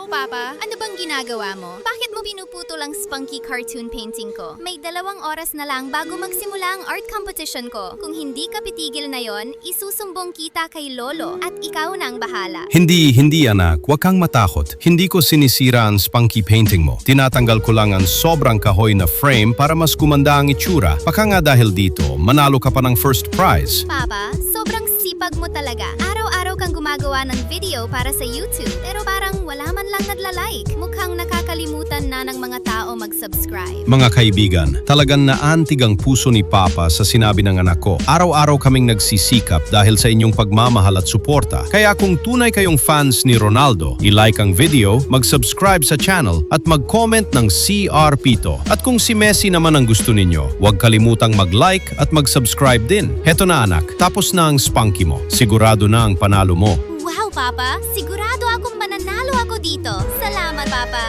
Wow, Papa! Ano bang ginagawa mo? Bakit mo pinuputol ang spunky cartoon painting ko? May 2 oras na lang bago magsimula ang art competition ko. Kung hindi ka pitigil na yon, isusumbong kita kay Lolo at ikaw na ang bahala. Hindi anak, huwag kang matakot. Hindi ko sinisira ang spunky painting mo. Tinatanggal ko lang ang sobrang kahoy na frame para mas gumanda ang itsura. Baka nga dahil dito, manalo ka pa ng first prize. Papa, sobrang sipag mo talaga. Araw-araw kang gumagawa ng video para sa YouTube, pero parang wala man lang nagla-like. Mukhang nakakalimutan na ng mga tao mag-subscribe. Mga kaibigan, talagang naantig ang puso ni Papa sa sinabi ng anak ko. Araw-araw kaming nagsisikap dahil sa inyong pagmamahal at suporta. Kaya kung tunay kayong fans ni Ronaldo, i-like ang video, mag-subscribe sa channel at mag-comment ng CR-Pito. At kung si Messi naman ang gusto ninyo, huwag kalimutang mag-like at mag-subscribe din. Heto na anak, tapos na ang spunky mo. Sigurado na ang panalo mo. Wow, Papa! Sigurado akong mananalo ako dito. Salamat, Papa!